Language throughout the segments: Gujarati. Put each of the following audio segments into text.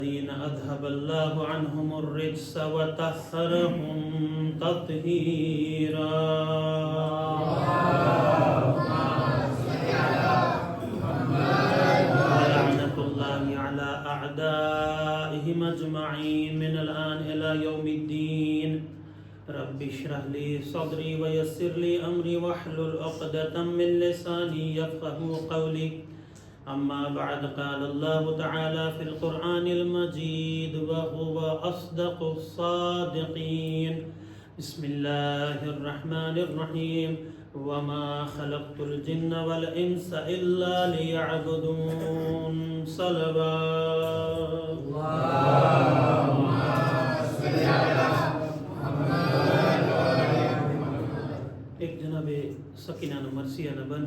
الذين أذهب الله عنهم الرجس وطهرهم تطهيرا ولعنة الله على أعدائهم أجمعين من الآن إلى يوم الدين رب اشرح لي صدري ويسر لي أمري واحلل عقدة من لساني يفقهوا قولي أما بعد قال الله تعالى في القرآن المجيد وهو أصدق الصادقين بسم الله الرحمن الرحيم وما خلقت الجن والإنس إلا ليعبدون صلوات اللهم صل على محمد एक जनाबे सकीना मरसिया बन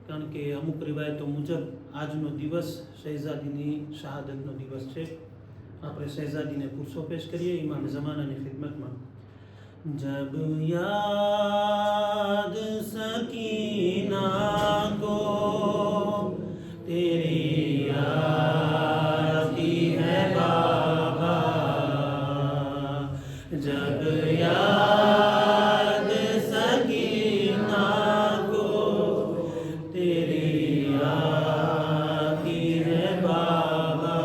કારણ કે અમુક રિવાયતો મુજબ આજનો દિવસ શહેઝાદીની શહાદતનો દિવસ છે. આપણે શહેઝાદીને પુરસો પેશ કરીએ ઇમામ ઝમાનાની ખિદમતમાં. જબ યાદ સકીના કો તેરી આતી હૈ બાબા જબ યાદ સકીના કો तेरी आती है बाबा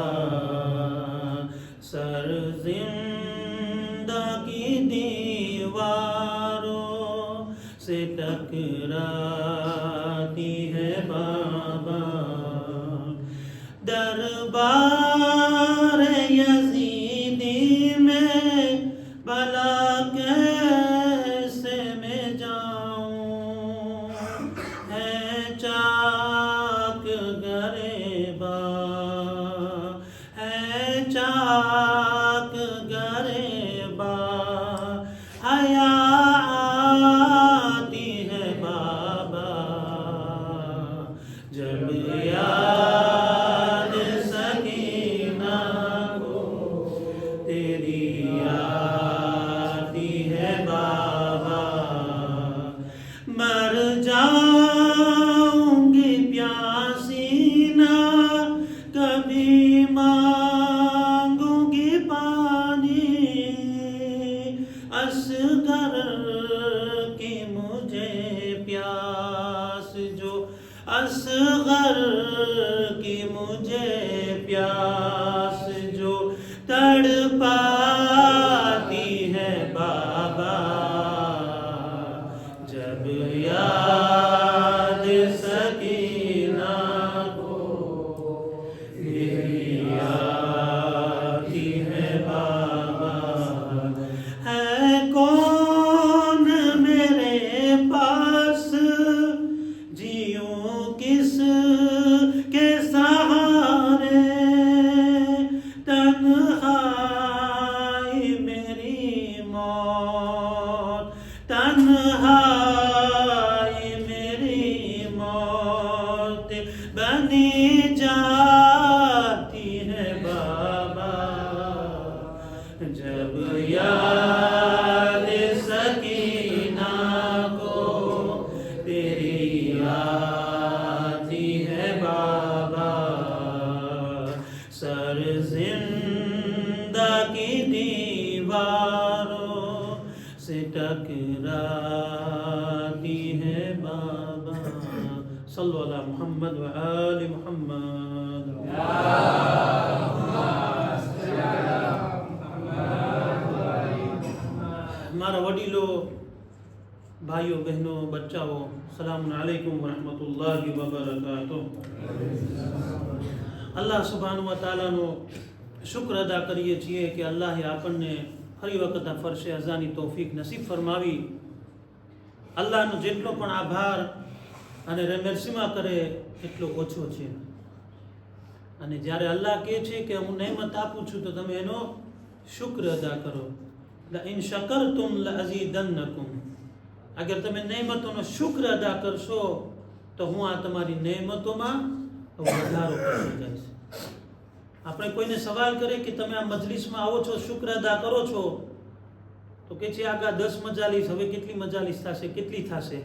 सर जिंदा की दीवारों से टकराती है बाबा दरबार यजीदी में भला कैसे मैं जाऊं है चाक गरेबा है चाक गरेबा हया आती है बाबा जब याद सकीना को तेरी आती है बाबा मर जाऊंगी प्यासी ना कभी मांगूंगी पानी असगर की मुझे प्यास जो असगर की मुझे प्यास जो तड़पाती है बाबा जब याद सकीना को तेरी आती है बाबा है कौन मेरे पास जियूं किस के सहारे तन्हाई मेरी मौत तन्हाई मेरी मौत बनी जाती है बाबा जब याद सकीना को तेरी आती है बाबा सर जिंदा की दीवारों से टकराती है बाबा सल्लल्लाहु अलैहि मुहम्मद व आलि मुहम्मद हमारा वडीलो भाइयों बहनों बच्चाओं सलाम अलैकुम व रहमतुल्लाहि व बरकातुह. અલ્લાહ સુબ્હાનહુ વ તઆલાનો શુક્ર અદા કરીએ છીએ કે અલ્લાહે આપણને ફરી વખત આ ફરશે અઝાની તૌફીક નસીબ ફરમાવી. અલ્લાહનો જેટલો પણ આભાર અને રમરસીમા કરે એટલો ઓછો છે. અને જ્યારે અલ્લાહ કહે છે કે હું નેમત આપું છું તો તમે એનો શુક્ર અદા કરો. લઇન શકરતુમ લઅઝીદન્નકુમ અગર તમે નેમતોનો શુક્ર અદા કરશો તો હું આ તમારી નેમતોમાં વધારો કરી દઈશ. આપણે કોઈને સવાલ કરે કે તમે આ મજલિસમાં આવો છો શુક્ર અદા કરો છો તો કે છે આગા 10 મજાલિસ હવે કેટલી મજાલિસ થશે કેટલી થશે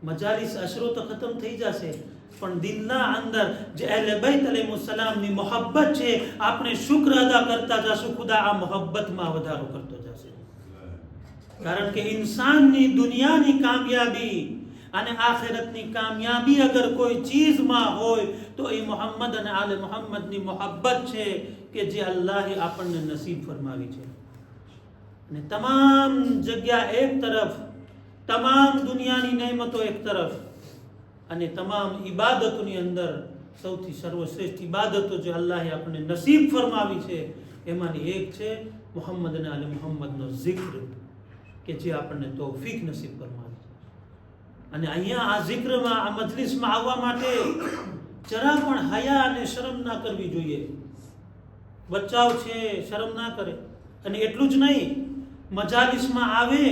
મજાલિસ અશરો તો ખતમ થઈ જશે પણ દિલના અંદર જે અહેલે બૈત અલૈહિસ્સલામની મોહબ્બત છે, આપણે શુક્ર અદા કરતા જશું, ખુદા આ મોહબ્બતમાં વધારો કરતો જશે. કારણ કે ઇન્સાનની દુનિયાની કામયાબી અને આખિરતની કામયાબી અગર કોઈ ચીજમાં હોય તો એ મોહમ્મદ અને આલે મોહમ્મદની મોહબ્બત છે કે જે અલ્લાહે આપણને નસીબ ફરમાવી છે. અને તમામ જગ્યા એક તરફ, તમામ દુનિયાની નેમતો એક તરફ, અને તમામ ઇબાદતોની અંદર સૌથી સર્વશ્રેષ્ઠ ઇબાદતો જે અલ્લાહે આપણને નસીબ ફરમાવી છે એમાંની એક છે મોહમ્મદ અને આલે મોહમ્મદનો જિક્ર, કે જે આપણને તૌફીક નસીબ ફરમાવી. અને અહીંયા આ જિક્રમાં, આ મજલિસમાં આવવા માટે જરા પણ હયા અને શરમ ના કરવી જોઈએ. બચ્ચાઓ છે, શરમ ના કરે. અને એટલું જ નહીં, મજાલિસમાં આવે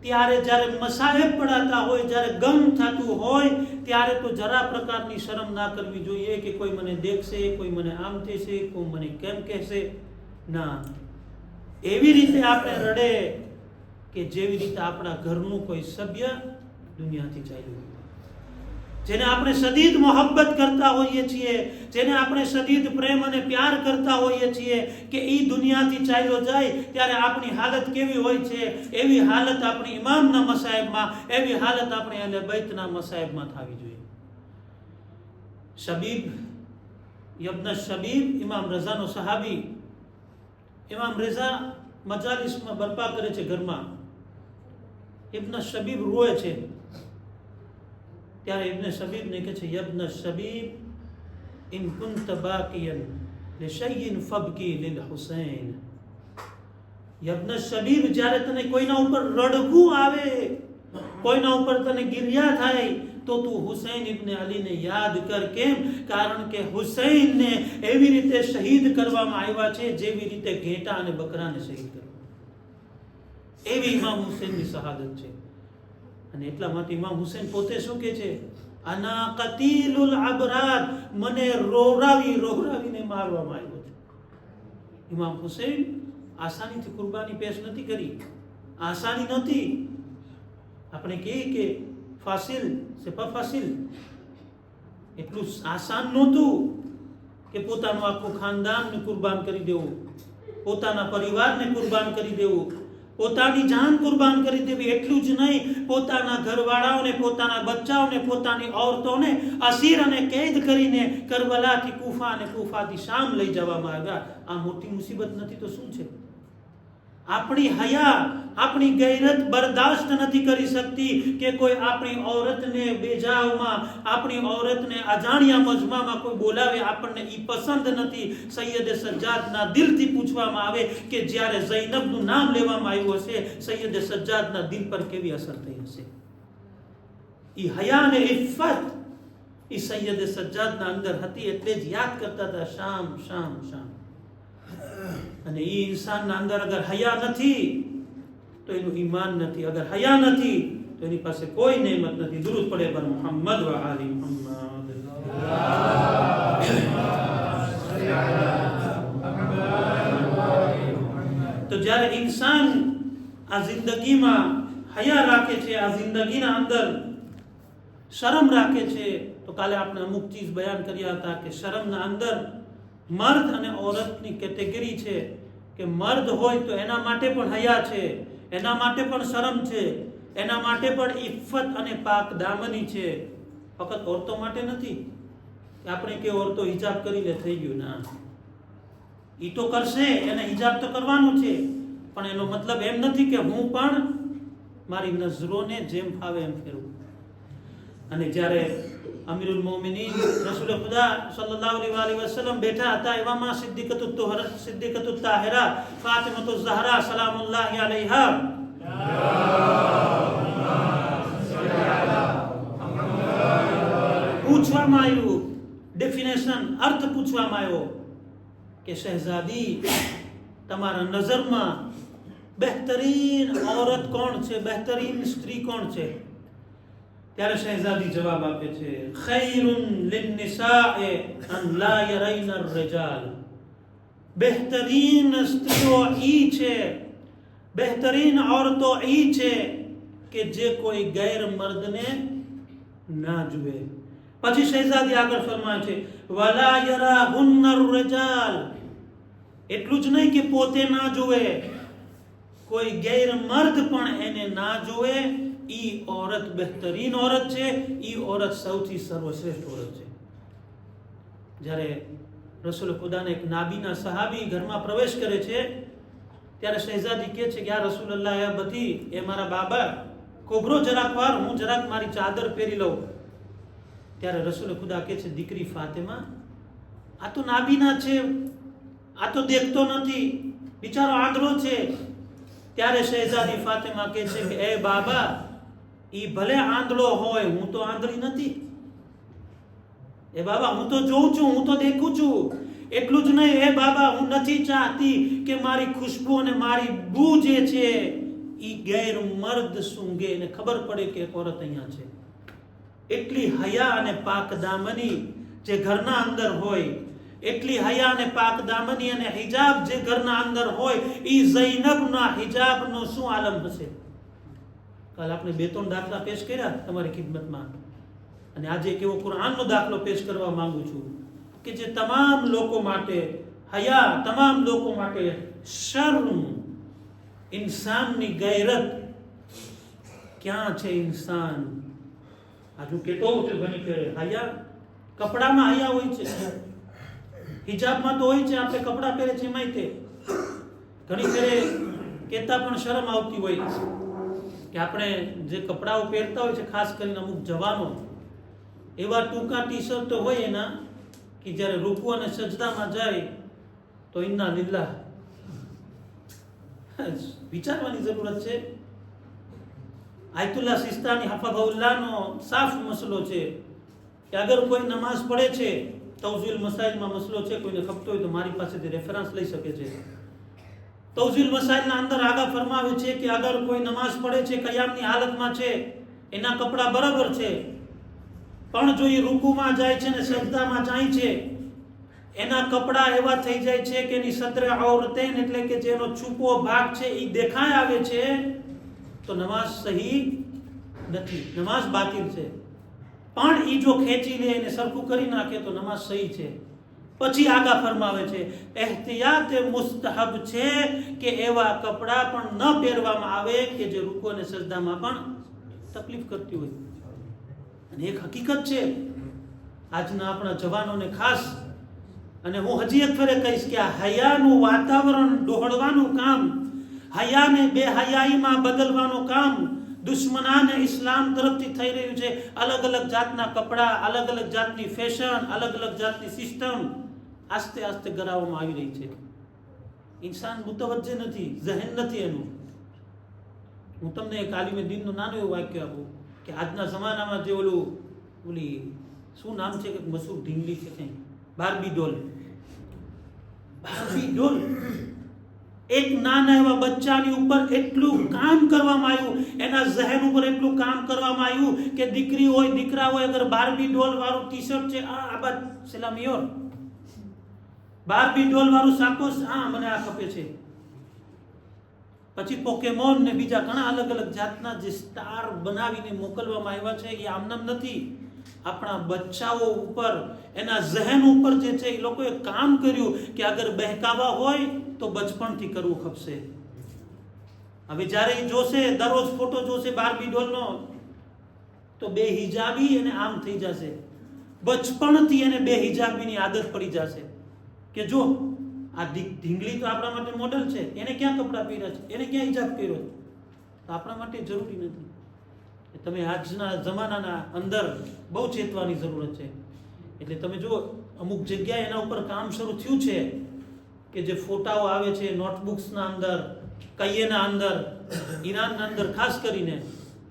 ત્યારે જ્યારે મસાહેબ પડાતા હોય, જ્યારે ગમ થતું હોય, ત્યારે તો જરા પ્રકારની શરમ ના કરવી જોઈએ કે કોઈ મને દેખશે, કોઈ મને આમ કહેશે, કોઈ મને કેમ કહેશે. ના, એવી રીતે આપણે રડે કે જેવી રીતે આપણા ઘરનું કોઈ સભ્ય દુનિયાથી ચાલ્યું, જેને આપણે સદીદ મોહબ્બત કરતા હોઈએ છીએ, જેને આપણે સદીદ પ્રેમ અને પ્યાર કરતા હોઈએ છીએ, કે એ દુનિયાથી ચાલ્યો જાય ત્યારે આપણી હાલત કેવી હોય છે, એવી હાલત આપણી ઇમામના મસાહેબમાં, એવી હાલત આપણે અહેલે બૈતના મસાહેબમાં થવી જોઈએ. શબીબ ઇબ્ન શબીબ, ઇમામ રઝાનો સહાબી, ઇમામ રઝા મજાલિસમાં બરપા કરે છે ઘરમાં. ઇબ્ન શબીબ રોએ છે. ત્યારે ઇબ્ન શબીબને કહે છે, યબ્ન શબીબ ઇન કુંત બાકિયન લિશૈઇન ફબકી લિલ હુસૈન. યબ્ન શબીબ, જ્યારે તને કોઈના ઉપર રડવું આવે, કોઈના ઉપર તને ગિરિયા થાય, તો તું હુસૈન ઇબ્ન અલીને યાદ કર. કેમ? કારણ કે હુસૈનને એવી રીતે શહીદ કરવામાં આવ્યા છે જેવી રીતે ઘેટા અને બકરાને શહીદ કરવા. એવી ઇમામ હુસૈનની શહાદત છે. અને એટલા માટે ઇમામ હુસૈન પોતે શું કહે છે? અના કતીલુલ અબરાર, મને રોવરાવીને મારવામાં આવ્યો છે. ઇમામ હુસૈન આસાનીથી કુરબાની પેશ નથી કરી, આસાની નહોતી. આપણે કહીએ કે ફાસિલ સે ફાસિલ, એટલું આસાન નહોતું કે પોતાનું આખું ખાનદાનને કુરબાન કરી દેવું, પોતાના પરિવારને કુરબાન કરી દેવું, પોતાની જાન કુરબાન કરી દેવી. એટલું જ નહીં, પોતાના ઘરવાળાઓને, પોતાના બચ્ચાઓને, પોતાની ઓરતોને અસીર અને કેદ કરીને કરબલાથી કૂફા અને કૂફાથી શામ લઈ જવામાં આવ્યા. આ મોટી મુસીબત નથી તો શું છે? આપણી હયા, આપણી ગૈરત બરદાશ્ત નથી કરી શકતી કે કોઈ આપણી ઔરતને બેજાવમાં, આપણી ઔરતને અજાણ્યા મજમામાં કોઈ બોલાવે, આપણને ઈ પસંદ નથી. સૈયદ સજ્જાદના દિલથી પૂછવામાં આવે કે જ્યારે ઝૈનબનું નામ લેવામાં આવ્યું હશે, સૈયદ સજ્જાદના દિલ પર કેવી અસર થઈ હશે? ઈ હયા અને ઇફ્ફત ઈ સૈયદ સજ્જાદના અંદર હતી, એટલે જ યાદ કરતા હતા શામ શામ શામ. અને એ ઇન્સાનના અંદર અગર હયા નથી તો એનું ઈમાન નથી, અગર હયા નથી તો એની પાસે કોઈ નેમત નથી. દુરૂદ પડે પર મુહમ્મદ વ આલિ મુહમ્મદ. તો જ્યારે ઇન્સાન આ જિંદગીમાં હયા રાખે છે, આ જિંદગીના અંદર શરમ રાખે છે, તો કાલે આપણે અમુક ચીજ બયાન કર્યા હતા કે શરમના અંદર મર્દ અને औरतની કેટેગરી છે કે મર્દ હોય તો એના માટે પણ હયા છે, એના માટે પણ શરમ છે, એના માટે પણ ઇફ્ફત અને પાક દામની છે. ફક્ત औरतो માટે નથી કે આપણે કે औरतो હિજાબ કરી લે થઈ ગયું. ના, ઈ તો કરશે, એને હિજાબ તો કરવાનું છે, પણ એનો મતલબ એમ નથી કે હું પણ મારી નજરોને જેમ ફાવે એમ ફેરવું. અને જ્યારે અમીરુલ મોમિનીન રસૂલ ખુદા સલ્લલ્લાહુ અલૈહિ વસલ્લમ બેઠા હતા, એવામાં સિદ્દીકતુત તાહિરા ફાતિમાતુઝ ઝહરા સલામુલ્લાહી અલૈહા પૂછવામાં આવ્યું, ડેફિનેશન, અર્થ પૂછવામાં આવ્યો કે શહેઝાદી, તમારા નજરમાં બહેતરીન औरत કોણ છે, બહેતરીન સ્ત્રી કોણ છે? ત્યારે શહેઝાદી જવાબ આપે છે, ખૈરુન લિન્નિસાએ અન લા યરૈન અર-રિજાલ. બહેતરીન સ્ત્રીઓ ઈ છે, બહેતરીન औरतो ઈ છે કે જે કોઈ ગેર મર્દને ના જુએ. પછી શહેજાદી આગળ ફરમાય છે વલા યરાહુન્નર રિજાલ, એટલું જ નહીં કે પોતે ના જોવે, કોઈ ગેર મર્દ પણ એને ના જોવે. ઈ औरत બહેતરીન औरत છે, ઈ औरत સૌથી સર્વશ્રેષ્ઠ औरत છે. જ્યારે રસૂલ ખુદાના એક નાબીના સહાબી ઘરમાં પ્રવેશ કરે છે ત્યારે શહેજાદી કહે છે કે યા રસૂલલ્લાહ, એ બધી, એ મારા બાબા, કોબરો જરાક વાર, હું જરાક મારી ચાદર પહેરી લઉં. ત્યારે રસૂલ ખુદા કહે છે દીકરી ફાતિમા, આ તો નાબીના છે, આ તો દેખતો નથી, બિચારો આંધળો છે. ત્યારે શહેજાદી ફાતિમા કહે છે કે એ બાબા, ઈ ભલે આંધળો હોય, હું તો આંધળી નથી. એ બાબા, હું તો જોઉં છું, હું તો દેખું છું. એટલું જ નહીં, એ બાબા, હું નથી ચાહતી કે મારી ખુશ્બુ અને મારી બૂ જે છે ઈ ગેર મર્દ સૂંઘે ને ખબર પડે કે એક औरत અહીંયા છે. એટલી હયા અને પાક દામની જે ઘરના અંદર હોય, એટલી હયા અને પાક દામની અને હિજાબ જે ઘરના અંદર હોય, ઈ ઝૈનબના હિજાબનો શું આલમ હશે. કાલ આપણે 2-3 દાખલા પેશ કર્યા તમારી ખિદમતમાં, અને આજે એક એવો કુરાનનો દાખલો પેશ કરવા માંગુ છું કે જે તમામ લોકો માટે હયા, તમામ લોકો માટે શર્મ, ઇન્સાનની ગૈરત. ક્યાં છે ઇન્સાન? આજુ કેતો છે ઘણી ફેરે હયા, કપડામાં હયા હોય છે, હિજાબમાં તો હોય છે, આપણે કપડા પહેરે છે એમાંય તે ઘણી ફેરે કહેતા પણ શરમ આવતી હોય કે આપણે જે કપડાઓ પહેરતા હોય છે, ખાસ કરીને અમુક જવાનો એવા ટૂંકા ટી શર્ટ હોય એના કે જ્યારે રૂકુ અને સજદામાં જાય તો ઇન્ના લિલ્લાહ. વિચારવાની જરૂરત છે. આયતુલ્લાહ સિસ્તાની હફઝહુલ્લાહનો સાફ મસલો છે કે અગર કોઈ નમાઝ પડે છે, તવઝીલ મસાઇલમાં મસલો છે, કોઈને ખપતો હોય તો મારી પાસેથી રેફરન્સ લઈ શકે છે. તવઝીલ મસાઇલના અંદર આગળ ફરમાવે છે કે અગર કોઈ નમાઝ પડે છે, કયામની હાલતમાં છે, એના કપડા બરાબર છે, પણ જો એ રૂકુમાં જાય છે ને સજદામાં જાય છે, એના કપડા એવા થઈ જાય છે કે એની સત્રે ઔરતેન, એટલે કે જેનો છુપો ભાગ છે એ દેખાય આવે છે, તો નમાઝ સહી નથી, નમાઝ બાતિલ છે. પણ એ જો ખેંચી લે અને સરખું કરી નાખે તો નમાઝ સહી છે. પછી આગા ફરમાવે છે એહતિયાત મુસ્તહબ છે કે એવા કપડા પણ ન પહેરવામાં આવે કે જે રૂકુ અને સજદામાં પણ તકલીફ કરતી હોય. અને એક હકીકત છે આજના આપણા જવાનોને ખાસ, અને હું હજી એક ફેરે કહીશ કે આ હયાનું વાતાવરણ ડહોળવાનું કામ, હયાને બેહયાઈમાં બદલવાનું કામ દુશ્મનાને ઇસ્લામ તરફથી થઈ રહ્યું છે. અલગ અલગ જાતના કપડા, અલગ અલગ જાતની ફેશન, અલગ અલગ જાતની સિસ્ટમ આસ્તે આસ્તે કરાવવામાં આવી રહી છે. ઇન્સાન મુતવજ્જે નથી, ઝહેન નથી એનું. હું તમને એક આલિમે દીનનું નાનું એવું વાક્ય આપું કે આજના જમાનામાં જે ઓલી શું નામ છે કે મશહૂર ઢીંગલી છે કંઈ, બાર્બી ડોલ. બાર્બી ડોલ એક નાના એવા બચ્ચાની ઉપર એટલું કામ કરવામાં આવ્યું, એના ઝહેન ઉપર એટલું કામ કરવામાં આવ્યું કે દીકરી હોય દીકરા હોય, અગર બાર્બી ડોલ વાળું ટી શર્ટ છે, આ બાદ સેલામિયોર, બાર્બી ડોલ વાળું સાકોસ, મને આ ખપે છે. પછી પોકેમોન ને બીજા ઘણા અલગ અલગ જાતના જે સ્ટાર બનાવીને મોકલવામાં આવ્યા છે, એ આમનામ નથી. આપણા બચ્ચાઓ ઉપર, એના ઝહેન ઉપર જે છે એ લોકોએ કામ કર્યું કે અગર બહેકાવા હોય તો બચપણથી કરવું ખપશે. હવે જ્યારે એ જોશે, દરરોજ ફોટો જોશે બાર્બી ડોલનો, તો બે હિજાબી એને આમ થઈ જશે. બચપણથી એને બે હિજાબીની આદત પડી જશે કે જો આ ઢીંગલી તો આપણા માટે મોડલ છે, એને ક્યાં કપડાં પહેર્યા છે, એને ક્યાં હિજાબ પહેર્યો છે, તો આપણા માટે જરૂરી નથી. તમે આજના જમાનાના અંદર બહુ ચેતવાની જરૂરત છે. એટલે તમે જો અમુક જગ્યાએ એના ઉપર કામ શરૂ થયું છે કે જે ફોટાઓ આવે છે નોટબુક્સના અંદર, કૈયેના અંદર, ઈરાનના અંદર ખાસ કરીને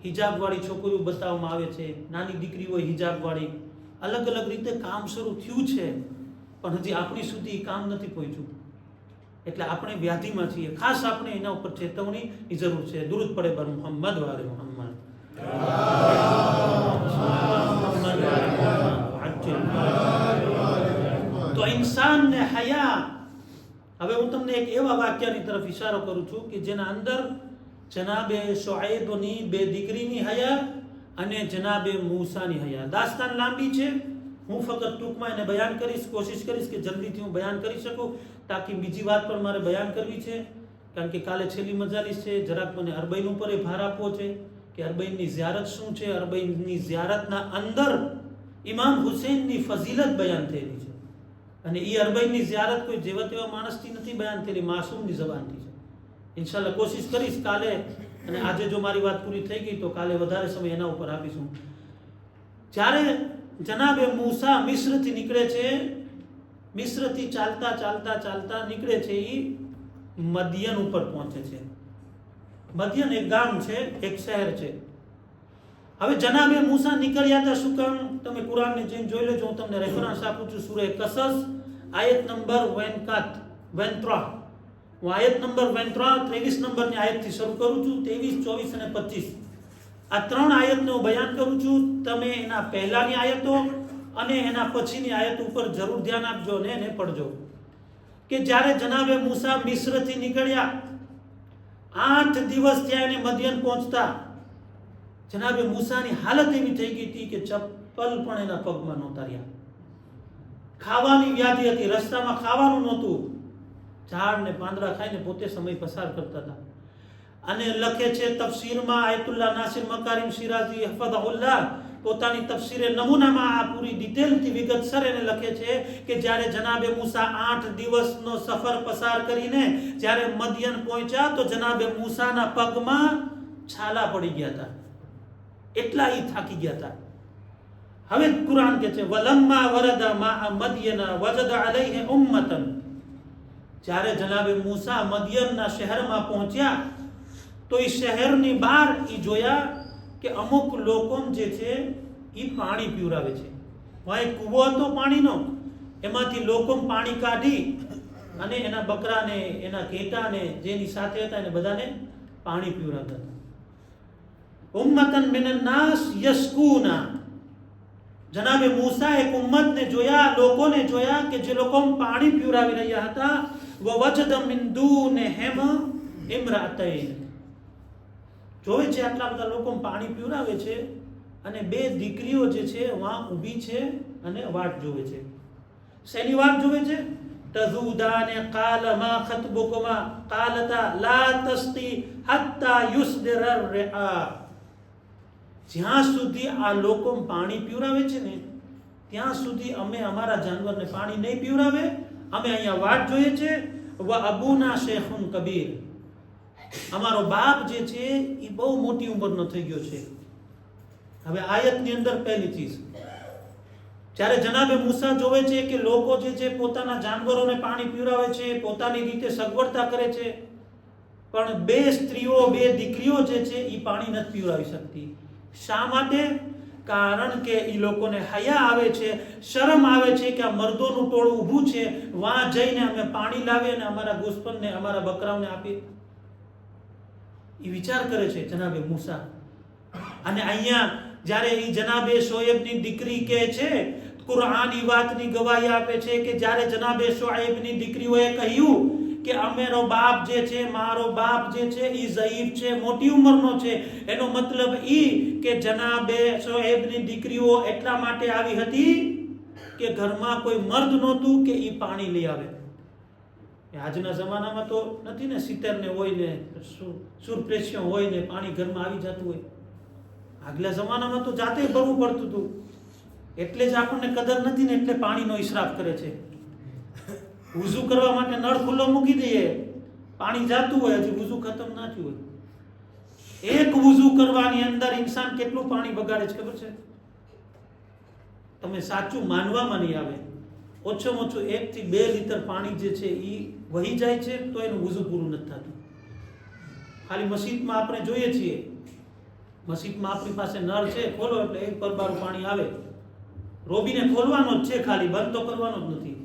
હિજાબવાળી છોકરીઓ બતાવવામાં આવે છે, નાની દીકરી હોય હિજાબવાળી, અલગ અલગ રીતે કામ શરૂ થયું છે, પણ હજી આપણી સુધી કામ નથી પહોંચ્યું. એટલે આપણે વ્યાધિમાં છીએ. ખાસ આપણે એના ઉપર ચેતવણીની જરૂર છે. દુરૂદ પડે બર મુહમ્મદ વાલે મુહમ્મદ. તો ઇન્સાનને હયા, હવે હું તમને એક એવા વાક્યની તરફ ઇશારો કરું છું કે જેના અંદર જનાબે શુઐબની બે દીકરીની હયા અને જનાબે મૂસાની હયા. દાસ્તાન લાંબી છે, હું ફક્ત ટૂંકમાં એને બયાન કરીશ, કોશિશ કરીશ કે જલ્દીથી હું બયાન કરી શકું, તાકી બીજી વાત પણ મારે બયાન કરવી છે. કારણ કે કાલે છેલ્લી મજાલીસ છે, જરાક મને અરબૈન ઉપર એ ભાર આપવો છે કે અરબૈનની ઝિયારત શું છે. અરબૈનની ઝિયારતના અંદર ઇમામ હુસૈનની ફઝીલત બયાન થયેલી છે, અને એ અરબૈનની ઝિયારત કોઈ જેવા તેવા માણસથી નથી બયાન થયેલી, માસૂમની જબાનથી છે. ઇન્શાલ્લાહ કોશિશ કરીશ કાલે, અને આજે જો મારી વાત પૂરી થઈ ગઈ તો કાલે વધારે સમય એના ઉપર આપીશું. જ્યારે જનાબે મૂસા મિસ્રથી નીકળે છે, મિસ્રથી ચાલતા ચાલતા ચાલતા નીકળે છે, એ મદિયન ઉપર પહોંચે છે. મદિયન એક ગામ છે, એક શહેર છે. હવે જનાબે મૂસા નીકળ્યા હતા શું કામ? તમે કુરાનને જઈને જોઈ લેજો, હું તમને રેફરન્સ આપું છું. સૂરે કસસ આયત નંબર 23. હું આયત નંબર 23 નંબરની આયતથી શરૂ કરું છું. 23, 24 અને 25 આ 3 આયતને હું બયાન કરું છું. તમે એના પહેલાની આયતો અને એના પછીની આયત ઉપર જરૂર ધ્યાન આપજો અને એને પડજો. કે જ્યારે જનાબે મૂસા મિસ્રથી નીકળ્યા, 8 દિવસ ત્યાં એને મદિયન પહોંચતા જનાબે મૂસાની હાલત એવી થઈ ગઈ હતી કે ચપ્પલ પણ એના પગમાં નહોતા રહ્યા. ખાવાની વ્યાધિ હતી, રસ્તામાં ખાવાનું નહોતું, ઝાડ ને પાંદડા ખાઈને પોતે સમય પસાર કરતા હતા. અને લખે છે તફસીરમાં આયતુલ્લાહ નાસિર મકારીમ શિરાઝી હફઝહુલ્લાહ પોતાની તફસીરે નમૂનામાં આ પૂરી ડિટેલથી વિગતસર એને લખે છે કે જ્યારે જનાબે મૂસા 8 દિવસનો સફર પસાર કરીને જ્યારે મદિયન પહોંચ્યા તો જનાબે મૂસાના પગમાં છાલા પડી ગયા હતા, એટલા ઈ થાકી ગયા હતા. હવે કુરાન કહે છે વલમ્મા વરદા મા મદિયન વજદ અલૈહિ ઉમ્મતન. જ્યારે જનાબે મૂસા મદિયનના શહેરમાં પહોંચ્યા તો એ શહેરની બહાર ઈ જોયા કે અમુક લોકો જે છે એ પાણી પીવરાવે છે. વાં એક કૂવો હતો પાણીનો, એમાંથી લોકો પાણી કાઢી અને એના બકરાને, એના ઘેટાને, જેની સાથે હતા એને બધાને પાણી પીવરાવતા હતા. ઉમ્મતન મિનન નાસ યસ્કૂના. જનાબે મૂસા એક ઉમ્મતને જોયા, લોકોને જોયા કે જે લોકો પાણી પીવરાવી રહ્યા હતા. વવજદ મિન દૂનહિમ ઇમ્રાતૈન. જોવે છે આટલા બધા લોકો પાણી પીવરાવે છે અને 2 દીકરીઓ જે છે વાં ઊભી છે અને વાટ જોવે છે. શેની વાટ જોવે છે? તઝુદાને કાલ મા ખતબુકુમા કાલતા લા તસ્તી હત્તા યુસદિર રિઆ. જ્યાં સુધી આ લોકો પાણી પીવરાવે છે ને ત્યાં સુધી અમે અમારા જાનવરને પાણી નહીં પીવરાવે, અમે અહીંયા વાટ જોઈએ છે. વ અબુના શેખુન કબીર. અમારો બાપ જે છે એ બહુ મોટી ઉંમરનો થઈ ગયો છે. હવે આયતની અંદર પહેલી ચીજ, જ્યારે જનાબે મૂસા જોવે છે કે લોકો જે છે પોતાના જાનવરોને પાણી પીવરાવે છે, પોતાની રીતે સગવડતા કરે છે, પણ 2 સ્ત્રીઓ, 2 દીકરીઓ જે છે એ પાણી નથી પીવરાવી શકતી. શા માટે? કારણ કે એ લોકોને હયા આવે છે, શરમ આવે છે કે આ મર્દોનું ટોળું ઊભું છે, વાં જઈને અમે પાણી લાવીએ અને અમારા ગોસ્પનને, અમારા બકરાઓને આપીએ. એ વિચાર કરે છે જનાબે મૂસા. અને અહીંયા જ્યારે એ જનાબે શોએબની દીકરી કહે છે, કુરાન ઈ વાતની ગવાહી આપે છે કે જ્યારે જનાબે શોએબની દીકરીઓએ કહ્યું કે અમારો બાપ જે છે, મારો બાપ જે છે એ ઝઈફ છે, મોટી ઉંમરનો છે, એનો મતલબ ઈ કે જનાબે શોએબની દીકરીઓ એટલા માટે આવી હતી કે ઘરમાં કોઈ મર્દ નહોતું કે એ પાણી લઈ આવે. આજના જમાનામાં તો નથી ને, 70 ને હોય ને, સુરપ્રેશિયો હોય ને, પાણી ઘરમાં આવી જતું હોય. આગલા જમાનામાં તો જાતે ભરવું પડતું હતું. એટલે જ આપણને કદર નથી ને, એટલે પાણીનો ઇસરાફ કરે છે. વુઝુ કરવા માટે નળ ખુલ્લો મૂકી દઈએ, પાણી જાતું હોય, હજી વુઝુ ખતમ ના થયું હોય. એક વુઝુ કરવાની અંદર ઇન્સાન કેટલું પાણી બગાડે છે ખબર છે? તમે સાચું માનવામાં નહીં આવે. ઓછામાં ઓછું 1 થી 2 લીટર પાણી જે છે એ વહી જાય છે તો એનું વુઝુ પૂરું નથી થતું. ખાલી મસ્જિદમાં આપણે જોઈએ છીએ, મસ્જિદમાં આપણી પાસે નળ છે, ખોલો એટલે 1 પરબારું પાણી આવે. રોબીને ખોલવાનો જ છે, ખાલી બંધ તો કરવાનો જ નથી.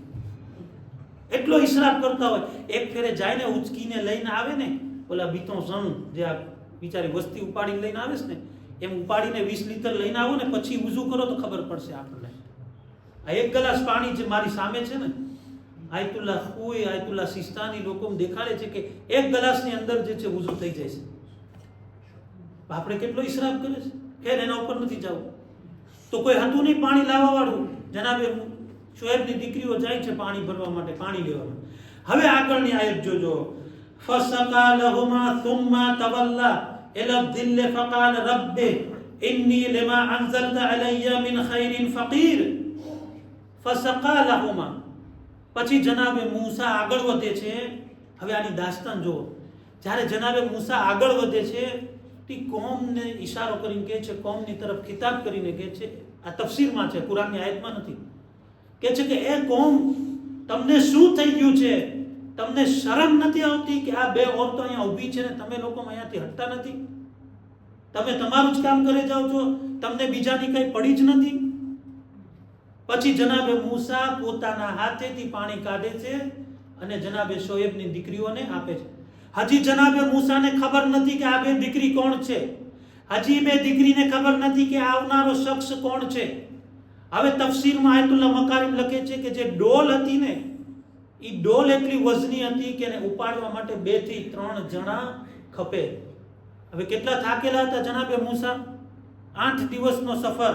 એટલો ઇસરાફ કરતા હોય. એક ફેરે જાય ને ઉચકીને લઈને આવે ને, ઓલા બીતો સણ જે આ બિચારી વસ્તી ઉપાડીને લઈને આવે છે ને, એમ ઉપાડીને 20 લીટર લઈને આવો ને પછી વુઝુ કરો તો ખબર પડશે આપણને. આ 1 ગ્લાસ પાણી જે મારી સામે છે ને, આયતુલ્લાહ ખુઈ, આયતુલ્લાહ સિસ્તાની લોકો દેખાડે છે કે 1 ગ્લાસની અંદર જે છે વુઝુ થઈ જાય છે. આપણે કેટલો ઇસરાફ કરે છે. ખેર એના ઉપર નથી જવું. તો કોઈ હતું નહીં પાણી લાવવા વાળું. જનાબે શોએબની દીકરીઓ જાય છે પાણી ભરવા માટે, પાણી લેવા માટે. હવે આગળની આયત જોજો. ફસકા લહુમા થુમ્મા તવલ્લા ઇલા ધિલ્લ ફકાલ રબ્બે ઇન્ની લિમા અંઝલતા અલય્ય મિન ખૈરિન ફકીર. ફસકા લહુમા, પછી જનાબે મૂસા આગળ વધે છે. હવે આની દાસ્તાન જો. જ્યારે જનાબે મૂસા આગળ વધે છે તે કોમને ઈશારો કરીને કહે છે, કોમની તરફ ખિતાબ કરીને કહે છે, આ તફસીરમાં છે, કુરાનની આયતમાં નથી, કહે છે કે એ કોમ, તમને શું થઈ ગયું છે? તમને શરમ નથી આવતી કે આ બે ઓરતો અહીંયા ઊભી છે ને તમે લોકો અહીંયાથી હટતા નથી? તમે તમારું જ કામ કરી જાઓ છો, તમને બીજાની કઈ પડી જ નથી? પછી જનાબે મૂસા પોતાના હાથેથી પાણી કાઢે છે અને જનાબે શોએબની દીકરીઓને આપે છે. હજી જનાબે મૂસાને ખબર નથી કે આ બે દીકરી કોણ છે. હજી બે દીકરીને ખબર નથી કે આવનારો શખ્સ કોણ છે. હવે તફસીરમાં આયતુલ્લાહ મકારીમ લખે છે કે જે ડોલ હતી ને, એ ડોલ એટલી વજની હતી કે એને ઉપાડવા માટે 2 થી 3 જણા ખપે. હવે કેટલા થાકેલા હતા જનાબે મૂસા? 8 દિવસનો સફર,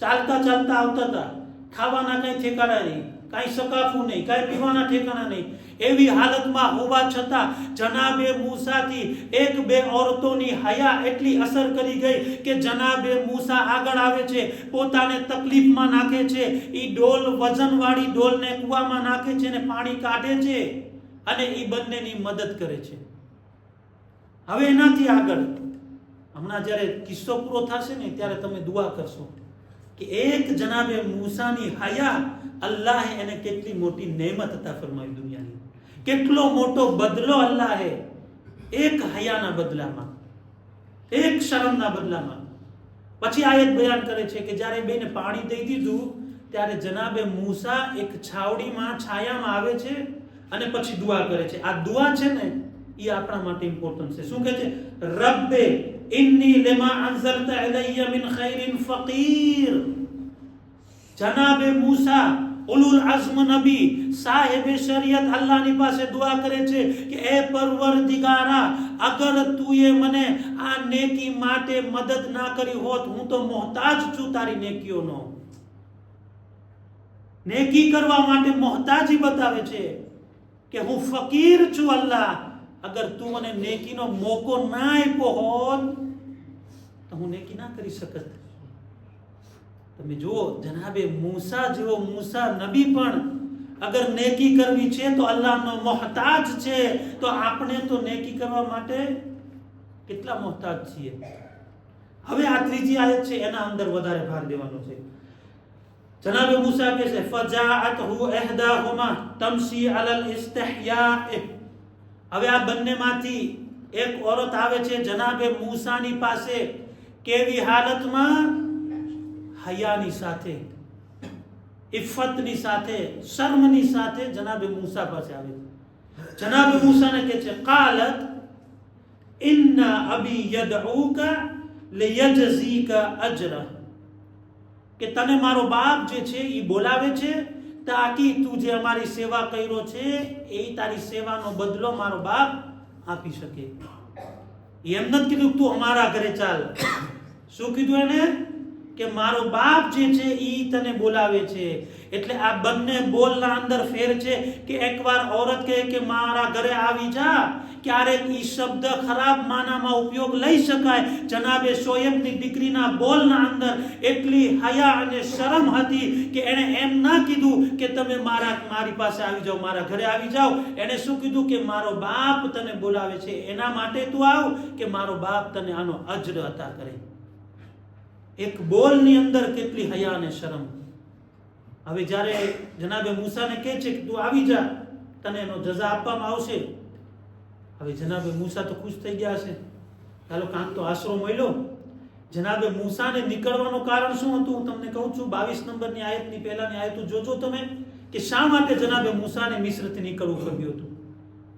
ચાલતા ચાલતા આવતા હતા. ખાવાના કઈ ઠેકાણા નહીં, કઈ સકાફું નહીં, કઈ પીવાના ઠેકાણા નહીં. એવી હાલતમાં હોવા છતાં જનાબે મૂસાથી 1-2 ઓરતોની હયા એટલી અસર કરી ગઈ કે જનાબે મૂસા આગળ આવે છે, પોતાને તકલીફમાં નાખે છે. ઈ ડોલ, વજનવાળી ડોલને કૂવામાં નાખે છે અને પાણી કાઢે છે અને ઈ બંનેની મદદ કરે છે. હવે એનાથી આગળ હમણાં જ્યારે કિસ્સો પૂરો થશે ને ત્યારે તમે દુઆ કરશો કે એક જનાબે મૂસાની હયા, અલ્લાહે એને કેટલી મોટી નેમત અતા ફરમાવી દુનિયાની, કેટલો મોટો બદલો અલ્લાહે એક હયાના બદલામાં, એક શરમના બદલામાં. પછી આયત બયાન કરે છે કે જ્યારે બેને પાણી દઈ દીધું ત્યારે જનાબે મૂસા એક છાવડીમાં, છાયામાં આવે છે અને પછી દુઆ કરે છે. આ દુઆ છે ને એ આપણા માટે ઇમ્પોર્ટન્ટ છે. શું કહે છે? રબ્બે ઇન્ની લિમા અંઝલતા અલય્ય મિન ખૈરિન ફકીર. જનાબે મૂસા ઉલુલ અઝ્મ નબી, સાહેબે શરીયત, અલ્લાહની પાસે દુઆ કરે છે કે એ પરવરદિગારા, અગર તુએ મને આ નેકી માટે મદદ ના કરી હોત, હું તો મોહતાજ છું તારી નેકીઓનો. નેકી કરવા માટે મોહતાજી બતાવે છે કે હું ફકીર છું અલ્લાહ. અગર તું મને નેકીનો મોકો ના આપ્યો હોત તો હું નેકી ના કરી શકત. તમે જુઓ, જનાબે મૂસા જેવો મૂસા નબી પણ અગર નેકી કરવી છે તો અલ્લાહનો મોહતાજ છે, તો આપણે તો નેકી કરવા માટે કેટલા મોહતાજ છીએ. હવે આ ત્રીજી આયત છે, એના અંદર વધારે ભાર દેવાનો છે. જનાબે મૂસા કહે છે ફજાઅતહુ ઇહદાહુમા તમશી અલલ ઇસ્તિહયા. હવે આ બંનેમાંથી એક औरत આવે છે જનાબે મૂસાની પાસે, કેવી હાલતમાં? હયાની સાથે, ઇફ્ફતની સાથે, શર્મની સાથે જનાબે મૂસા પાસે આવે છે. જનાબે મૂસાને કહે છે કાલત ઇન્ના અબી યદઉકા લિયજઝીકા અજરા, કે તને મારો બાપ જે છે એ બોલાવે છે તાકી તું જે અમારી સેવા કર્યો છે એ તારી સેવાનો બદલો મારો બાપ આપી શકે. એમ નથી કીધું તું અમારા ઘરે ચાલ. શું કીધું એને? કે મારો બાપ જે છે એ તને બોલાવે છે. એટલે આ બંને બોલના અંદર ફેર છે કે એકવાર औरत કહે કે મારા ઘરે આવી જા, ક્યારેક ઈ શબ્દ ખરાબ માનામાં ઉપયોગ લઈ શકાય. જનાબે શોએબની દીકરીના બોલના અંદર એટલી હયા અને શરમ હતી કે એને એમ ના કીધું કે તમે મારી પાસે આવી જાઓ, મારા ઘરે આવી જાઓ. એને શું કીધું કે મારો બાપ તને બોલાવે છે, એના માટે તું આવ, કે મારો બાપ તને આનો અજર અતા કરે. એક બોલની અંદર કેટલી હયા અને શરમ. હવે જ્યારે જનાબે મૂસાને કહે છે કે તું આવી જા, તને એનો જઝા આપવામાં આવશે. હવે જનાબે મૂસા તો ખુશ થઈ ગયા છે, ચાલો કાંક તો આશરો મળ્યો. જનાબે મૂસાને નીકળવાનું કારણ શું હતું? હું તમને કહું છું. 22 નંબરની આયતની પહેલાની આયતો જોજો તમે, કે શા માટે જનાબે મૂસાને મિસ્રથી નીકળવું ગમ્યું હતું.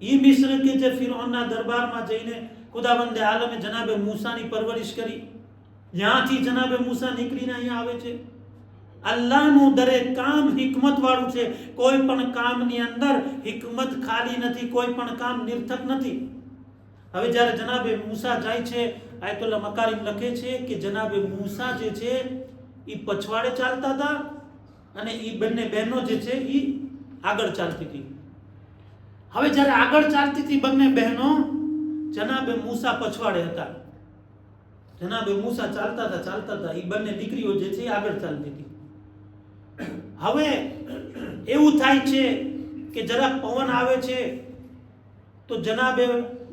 એ મિસ્ર કે જે ફિરૌનના દરબારમાં જઈને ખુદાવંદે આલમે જનાબે મૂસાની પરવરિશ કરી, જ્યાંથી જનાબે મૂસા નીકળીને અહીંયા આવે છે. અલ્લાહનું દરેક કામ હિકમત વાળું છે. કોઈ પણ કામની અંદર હિકમત ખાલી નથી, કોઈ પણ કામ નિર્થક નથી. હવે જ્યારે જનાબે મૂસા જાય છે આયતુલ્લા મકારીમ લખે છે કે જનાબે મૂસા જે છે એ પછવાડે ચાલતા હતા અને એ બંને બહેનો જે છે એ આગળ ચાલતી હતી. હવે જ્યારે આગળ ચાલતી હતી બંને બહેનો, જનાબે મૂસા પછવાડે હતા. જનાબે મૂસા ચાલતા હતા, એ બંને દીકરીઓ જે છે એ આગળ ચાલતી હતી. હવે એવું થાય છે કે જરાક પવન આવે છે તો જનાબે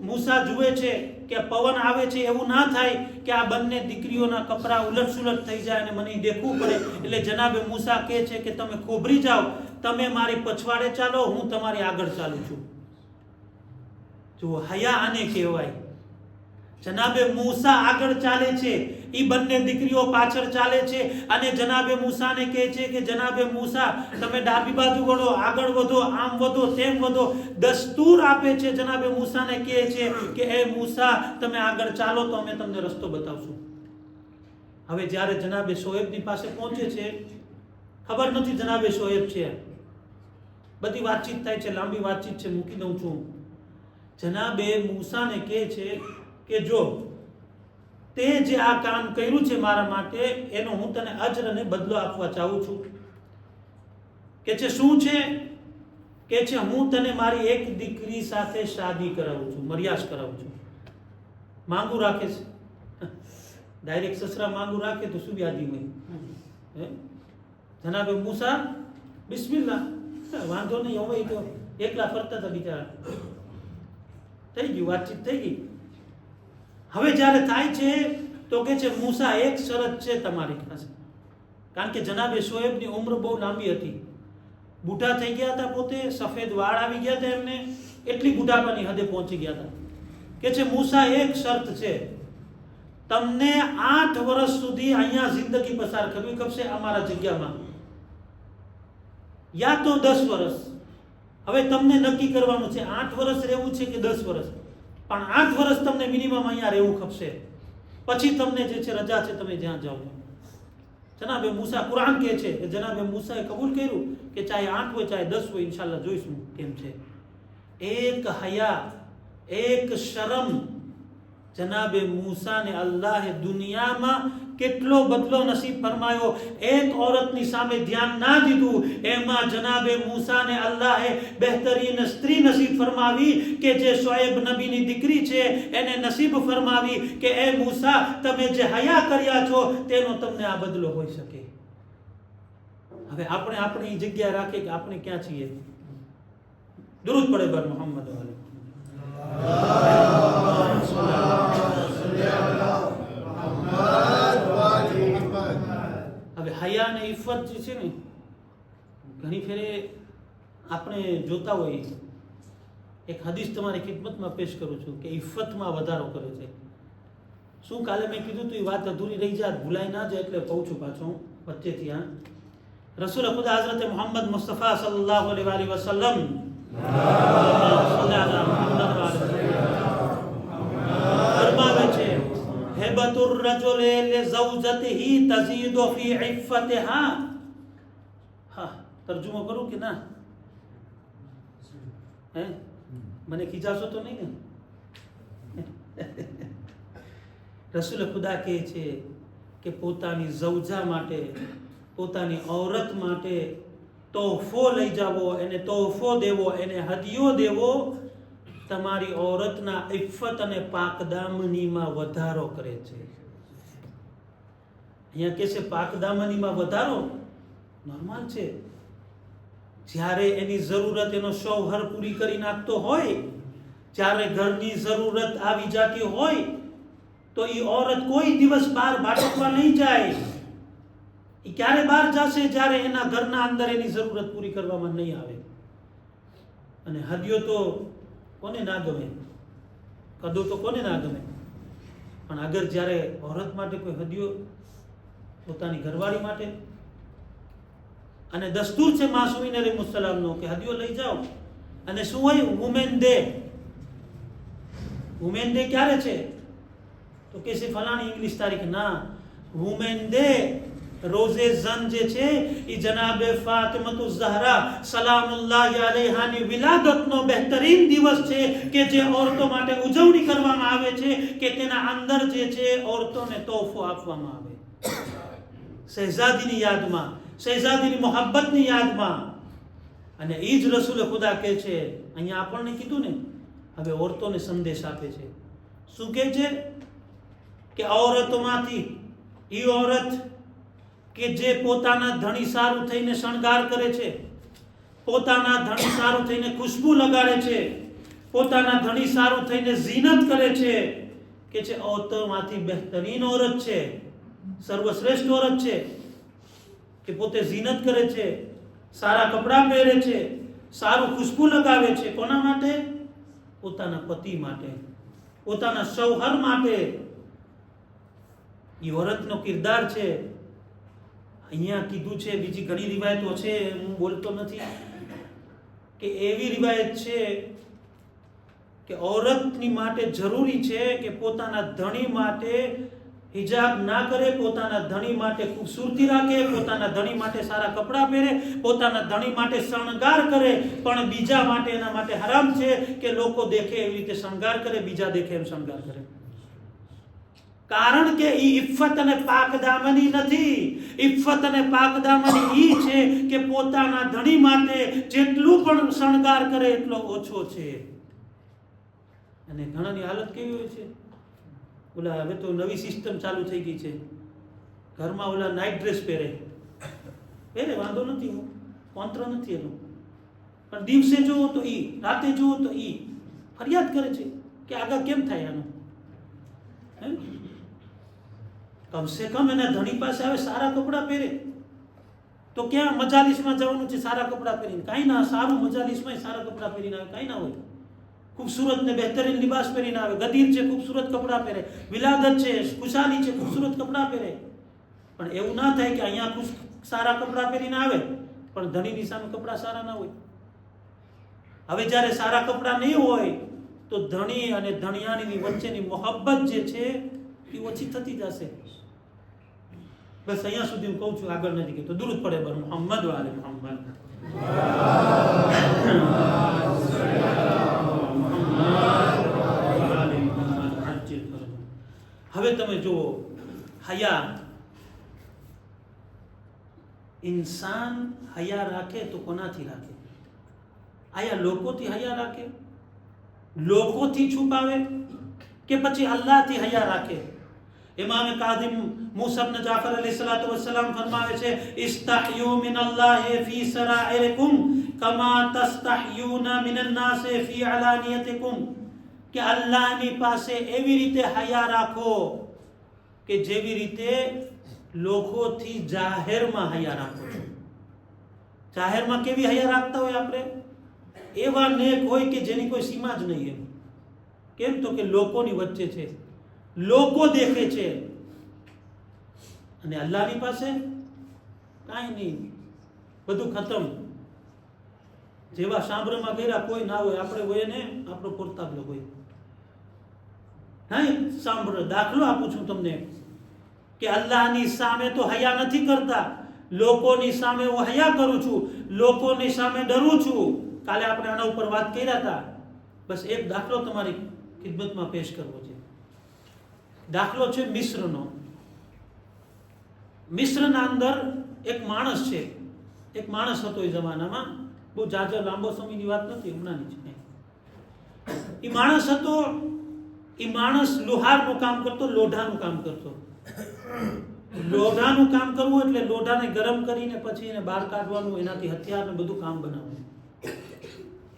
મૂસા જુએ છે કે પવન આવે છે, એવું ના થાય કે આ બંને દીકરીઓના કપડા ઉલટ-સુલટ થઈ જાય અને મને દેખવું પડે. એટલે જનાબે મૂસા કહે છે કે તમે ખોભરી જાઓ, તમે મારી પછવાડે ચાલો, હું તમારી આગળ ચાલું છું. જો હયા આને કહેવાય. જનાબે મૂસા આગળ ચાલે છે, એ બંને દીકરીઓ પાછળ ચાલે છે અને જનાબે મૂસાને કહે છે કે જનાબે મૂસા તમે ડાબી બાજુ વળો, આગળ વધો, આમ વધો, તેમ વધો. દસ્તુર આપે છે. જનાબે મૂસાને કહે છે કે એ મૂસા તમે આગળ ચાલો તો અમે તમને રસ્તો બતાવશું. હવે જ્યારે જનાબે શોએબની પાસે પહોંચે છે, ખબર નથી જનાબે શોએબ છે. બધી વાતચીત થાય છે, લાંબી વાતચીત છે, મૂકી દઉં છું. જનાબે મૂસાને કહે છે કે જો તે જે આ કામ કર્યું છે મારા માટે, એનો હું તને અજર અને બદલો આપવા ચાહું છું. કે છે શું છે? કે છે હું તને મારી એક દીકરી સાથે શાદી કરાવું છું, મર્યાસ કરાવું છું. માંગુ રાખે છે, ડાયરેક્ટ સસરા માંગુ રાખે તો શું વ્યાધી હોય? જનાબે મૂસા બિસ્મિલ્લાહ, વાંધો નહીં, હવે તો એકલા ફરતા હતા બિચારા. થઈ ગયું, વાતચીત થઈ ગઈ. હવે જ્યારે થાય છે તો કે છે મૂસા એક શરત છે તમારી પાસે. કારણ કે જનાબે શોએબની ઉંમર બહુ લાંબી હતી, બુઢા થઈ ગયા હતા, પોતે સફેદ વાળ આવી ગયા હતા એમને, એટલી બુઢાપાની હદે પહોંચી ગયા હતા. કે છે મૂસા એક શરત છે, તમને 8 વર્ષ સુધી અહીંયા જિંદગી પસાર કરવી ગમશે અમારા જગ્યામાં, યા તો 10 વર્ષ. હવે તમને નક્કી કરવાનું છે 8 વર્ષ રહેવું છે કે 10 વર્ષ, પણ 8 વર્ષ તમને મિનિમમ અહીંયા રહેવું ખપશે. પછી તમને જે છે રજા છે, તમે જ્યાં જાઓ. જનાબે મૂસા, કુરાન કહે છે કે જનાબે મૂસાએ કબૂલ કર્યું કે ચાહે 8 હોય ચાહે 10 હોય, ઇન્શાલ્લાહ જોઈશું કેમ છે. એક હયા, એક શરમ જનાબે મૂસાને અલ્લાહે દુનિયામાં કેટલો બદલો નસીબ ફરમાયો. એક औरतની સામે ધ્યાન ના દીધું, એમાં જનાબે મૂસાને અલ્લાહે બહેતરીન સ્ત્રી નસીબ ફરમાવી કે જે શોએબ નબીની દીકરી છે, એને નસીબ ફરમાવી કે એ મૂસા તમે જે હયા કર્યા છો તેનો તમને આ બદલો હોઈ શકે. હવે આપણે આપણી જગ્યાએ રાખીએ કે આપણે ક્યાં છીએ. દરૂદ પડે બર મોહમ્મદ વાલે. હવે હયા અને ઇફ્ફત જે છે ને, ઘણી ફેરે આપણે જોતા હોય. એક હદીસ તમારી ખિદમતમાં પેશ કરું છું કે ઇફ્ફતમાં વધારો કરે છે. શું કાલે મેં કીધું તો એ વાત અધૂરી રહી જાય, ભૂલાઈ ના જાય, એટલે કહું છું પાછું વચ્ચેથી. રસૂલ ખુદા હઝરત મોહમ્મદ મુસ્તફા સલ્લલ્લાહુ અલૈહિ વસલ્લમ ફરમાવે છે, હેબતુર રજુલ લિઝૌજતિહી તઝીદુ ફી ઇફ્ફતિહા. હા, તર્જુમો કરું કે ના? હે, મને ખીજાશો તો નહીં ને? રસૂલ ખુદા કહે છે કે પોતાની ઝૌજા માટે, પોતાની ઔરત માટે તોહફો લઈ જાવો, એને તોહફો દેવો, એને હદિયો દેવો, તમારી ઔરતના ઇફ્ફત અને પાકદામનીમાં વધારો કરે છે. અહીંયા કે છે પાકદામનીમાં વધારો નોર્મલ છે. જ્યારે એની જરૂરત એનો શૌહર પૂરી કરી નાખતો હોય, જ્યારે ઘરની જરૂરત આવી જતી હોય, તો એ औरत કોઈ દિવસ બહાર ભાટકવા નહીં જાય. એ ક્યારે બહાર જશે? જ્યારે એના ઘરના અંદર એની જરૂરત પૂરી કરવામાં નહીં આવે. અને હદિયો તો કોને ના ગમે, કદો તો કોને ના ગમે, પણ અગર જ્યારે औरत માટે કોઈ હદિયો, પોતાની ઘરવાળી માટે, અને દસ્તુર છે માસૂમીન અલૈહિસ્સલામનો કે હદિયો લઈ જાઓ. અને શું હોય? Women day. વુમેન ડે ક્યારે છે? તો કે છે ફલાણી ઇંગ્લિશ તારીખ. ના, વુમેન ડે રોઝે ઝન જે છે એ જનાબે ફાતિમતુ ઝહરા સલામુલ્લાહ અલૈહાની વિલાદતનો બહેતરીન દિવસ છે કે જે ઓરતો માટે ઉજવણી કરવામાં આવે છે કે તેના અંદર જે છે ઓરતોને તોહફો આપવામાં આવે, શહેઝાદીની યાદમાં, શહેઝાદીની મોહબ્બતની યાદમાં. અને એ જ રસૂલ ખુદા કહે છે, અહીંયા આપણને કીધું ને, હવે ઓરતોને સંદેશ આપે છે. શું કહે છે કે ઔરતોમાંથી એ ઓરત કે જે પોતાના ધણી સારું થઈને શણગાર કરે છે, પોતાના ધણી સારું થઈને ખુશ્બુ લગાડે છે, પોતાના ધણી સારું થઈને ઝીનત કરે છે, કે જે ઓરતોમાંથી બહેતરીન ઓરત છે, સર્વશ્રેષ્ઠ ઓરત છે, કે પોતે ઝીનત કરે છે, સારા કપડાં પહેરે છે, સારું ખુશ્બુ લગાવે છે. કોના માટે? પોતાના પતિ માટે, પોતાના શૌહર માટે. એ ઓરતનો કિરદાર છે. અહીંયા કીધું છે, બીજી ઘણી રિવાયતો છે, હું બોલતો નથી, કે એવી રિવાયત છે કે ઓરતની માટે જરૂરી છે કે પોતાના ધણી માટે હિજાબ ના કરે, પોતાના ધણી માટે ખૂબસૂરતી રાખે, પોતાના ધણી માટે સારા કપડાં પહેરે, પોતાના ધણી માટે શણગાર કરે. પણ બીજા માટે, એના માટે હરામ છે કે લોકો દેખે એવી રીતે શણગાર કરે, બીજા દેખે એમ શણગાર કરે. કારણ કે એ ઇફ્ફત અને પાકદામની નથી. ઇફ્ફત અને પાકદામની ઈ છે કે પોતાના ધણી માટે જેટલું પણ શણગાર કરે એટલો ઓછો છે. અને ઘણાની હાલત કેવી હોય છે, ઓલા હવે તો નવી સિસ્ટમ ચાલુ થઈ ગઈ છે, ઘરમાં ઓલા નાઇટ ડ્રેસ પહેરે, વાંધો નથી, કોંત્ર નથી એનો, પણ દિવસે જુઓ તો ઈ, રાતે જુઓ તો ઈ ફરિયાદ કરે છે કે આગળ કેમ થાય આનું. કમસે કમ એના ધણી પાસે આવે, સારા કપડાં પહેરે. તો ક્યાં મજાલીસમાં જવાનું છે સારા કપડાં પહેરીને? કાંઈ ના, સારું મજાલીસમાં સારા કપડાં પહેરીને આવે, કાંઈ ના હોય. ખૂબસૂરત ને બહેતરીન લિબાસ પહેરીને આવે, ગદીર છે ખૂબસૂરત કપડાં પહેરે, વિલાદત છે, ખુશાલી છે ખૂબસૂરત કપડાં પહેરે. પણ એવું ના થાય કે અહીંયા સારા કપડાં પહેરીને આવે પણ ધણીની સામે કપડાં સારા ના હોય. હવે જ્યારે સારા કપડાં નહીં હોય તો ધણી અને ધણિયાણીની વચ્ચેની મોહબ્બત જે છે એ ઓછી થતી જશે. બસ અહીંયા સુધી હું કહું છું, આગળ નથી કહેતો. દુરૂદ પડે બર મોહમ્મદ વાલે મોહમ્મદ. હવે તમે જુઓ, હયા, ઇન્સાન હયા રાખે તો કોનાથી રાખે? આયા લોકોથી હયા રાખે, લોકોથી છુપાવે, કે પછી અલ્લાહથી હયા રાખે? ઇમામ કાઝિમ મૂસા ઇબ્ન જાફર अलैहिस्सलातु वस्सलाम फरमावे છે, इस्तहयू मिन अल्लाह फी सराइरिकुम कमा तस्तहयूना मिन अन्नास फी अलानियतिकुम. કે અલ્લાહની પાસે એવી રીતે હયા રાખો કે જેવી રીતે લોકોથી જાહેરમાં હયા રાખો છો. જાહેરમાં કેવી હયા રાખતા હોય આપણે? એવા નેક હોય કે જેની કોઈ સીમા જ નહીં. એમ કેમ? તો કે લોકોની વચ્ચે છે, લોકો દેખે છે. અને અલ્લાહની પાસે કાંઈ નહીં, બધું ખતમ. જેવા સાંભળમાં ગયા કોઈ ના હોય, આપણે હોય ને આપણો પોતાબલો હોય. નહીં સાંભળો, દાખલો આપું છું તમને કે અલ્લાહની સામે તો હયા નથી કરતા, લોકોની સામે હું હયા કરું છું, લોકોની સામે ડરું છું. કાલે આપણે આના ઉપર વાત કર્યા હતા. બસ એક દાખલો તમારી ખિદમતમાં પેશ કરવો છે. દાખલો છે મિસ્રનો. મિસ્રના અંદર એક માણસ છે. એક માણસ હતો એ જમાનામાં, બહુ જાજો લાંબો સમયની વાત નથી, હમણાંની છે. એ માણસ હતો, એ માણસ લોહારનું કામ કરતો, લોઢાનું કામ કરતો. લોઢાનું કામ કરવું એટલે લોઢાને ગરમ કરીને પછી એને બહાર કાઢવાનું, એનાથી હથિયારને બધું કામ બનાવવાનું.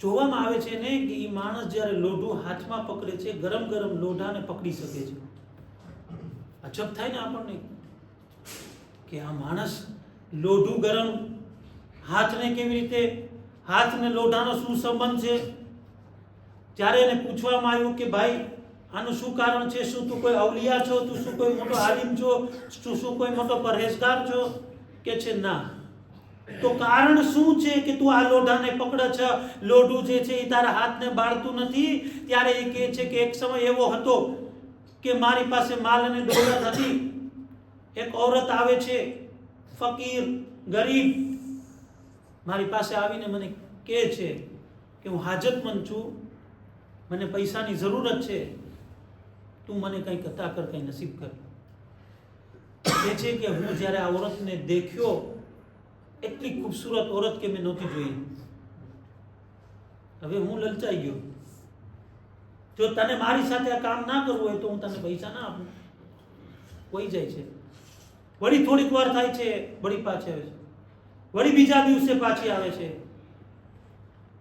જોવામાં આવે છે ને કે એ માણસ જ્યારે લોઢું હાથમાં પકડે છે, ગરમ ગરમ લોઢાને પકડી શકે છે. અજબ થાય ને આપણને કે આ માણસ લોઢું ગરમ, હાથને કેવી રીતે, હાથને લોઢાનો શું સંબંધ છે? જ્યારે એને પૂછવામાં આવ્યું કે ભાઈ આનું શું કારણ છે, શું તું કોઈ અવલિયા છો, તું શું કોઈ મોટો આલિમ છો, શું કોઈ મોટો પરહેજગાર છો? કે છે ના. તો કારણ શું છે કે તું આ લોઢાને પકડે છે? લોઢું જે છે એ તારા હાથને બાળતું નથી. ત્યારે એ કહે છે કે એક સમય એવો હતો કે મારી પાસે માલ અને દોલત હતી. એક ઔરત આવે છે, ફકીર, ગરીબ મારી પાસે આવીને મને કહે છે કે હું હાજતમંદ છું, મને પૈસાની જરૂરત છે, તું મને કંઈક અતા કર, કંઈ નસીબ કર. એ છે કે હું જ્યારે આ औरतને દેખ્યો, એટલી ખૂબસૂરત औरत કે મેં નહોતી જોઈ. હવે હું લલચાઈ ગયો. જો તને મારી સાથે આ કામ ના કરવું હોય તો હું તને પૈસા ના આપું. કોઈ જાય છે, વળી થોડીક વાર થાય છે, વળી પાછી આવે છે, વળી બીજા દિવસે પાછી આવે છે.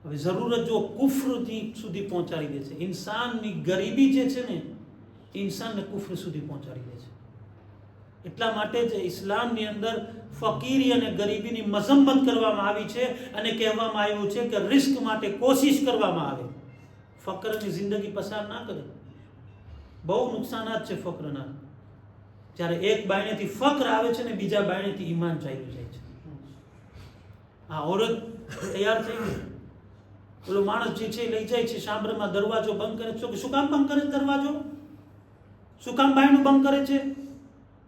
હવે જરૂરત જો કુફ્રથી સુધી પહોંચાડી દે છે. ઇન્સાનની ગરીબી જે છે ને, ઇન્સાનને કુફ્ર સુધી પહોંચાડી દે છે. એટલા માટે જ ઇસ્લામની અંદર ફકીરી અને ગરીબીની મઝમ્મત કરવામાં આવી છે અને કહેવામાં આવ્યું છે કે રિસ્ક માટે કોશિશ કરવામાં આવે. ફકરની જિંદગી પસાર ના કરે. બહુ નુકસાનાત છે ફકરના. જ્યારે એક બાયણેથી ફક્ર આવે છે ને બીજા બાયણેથી ઈમાન ચાલ્યું જાય છે. આ औरत તૈયાર થઈ ગઈ. પેલો માણસ જે છે લઈ જાય છે શામરમાં, દરવાજો બંધ કરે છે. શું કામ બંધ કરે છે દરવાજો? શું કામ બાયણું બંધ કરે છે?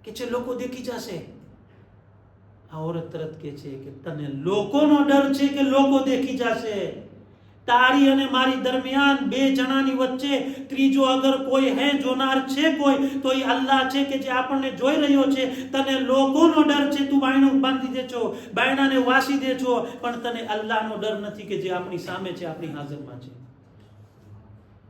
કે છે લોકો દેખી જશે. આ औरत તરત કહે છે કે તને લોકોનો ડર છે કે લોકો દેખી જશે? તારી અને મારી દરમિયાન બે જણાની વચ્ચે ત્રીજો અગર કોઈ હે, જોનાર છે કોઈ, તો એ અલ્લાહ છે કે જે આપણને જોઈ રહ્યો છે. તને લોકોનો ડર છે, તું બાયણું બાંધી દે છો, બાયણાને વાસી દે છો, પણ તને અલ્લાહનો ડર નથી કે જે આપણી સામે છે, આપણી હાજરમાં છે.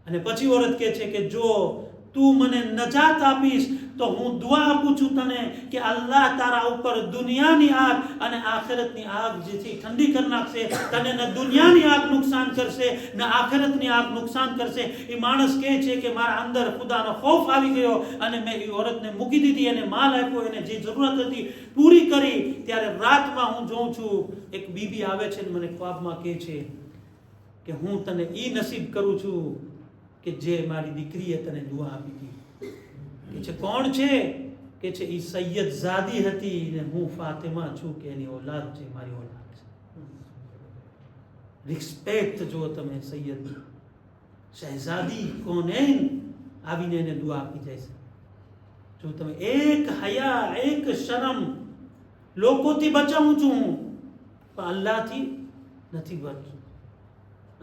અને પછી औरत કહે છે કે જો તું મને નજાત આપીશ તો હું દુઆ આપું છું તને કે અલ્લાહ તારા ઉપર દુનિયાની આગ અને આખિરતની આગ જે છે ઠંડી કરી નાખશે. તને ન દુનિયાની આગ નુકસાન કરશે ન આખિરતની આગ નુકસાન કરશે. એ માણસ કહે છે કે મારા અંદર ખુદાનો ખૌફ આવી ગયો અને મેં એ औरतને મૂકી દીધી, એને માલ આપ્યો, એને જે જરૂરત હતી પૂરી કરી. ત્યારે રાતમાં હું જોઉં છું એક બીબી આવે છે અને મને ખ્વાબમાં કહે છે કે હું તને ઈ નસીબ કરું છું કે જે મારી દીકરીએ તને દુઆ આપી હતી. કે છે કોણ છે? કે છે ઈ સૈયદ ઝાદી હતી ને હું ફાતિમા છું કે એની औलाद છે, મારી औलाद છે. રિસ્પેક્ટ જો તમે સૈયદ શહેઝાદી કોનેન આવીને એને દુઆ આપી જાય છે. જો તમે એક હયા, એક શરમ, લોકોથી બચાવું છું પણ અલ્લાહથી નથી બચતું,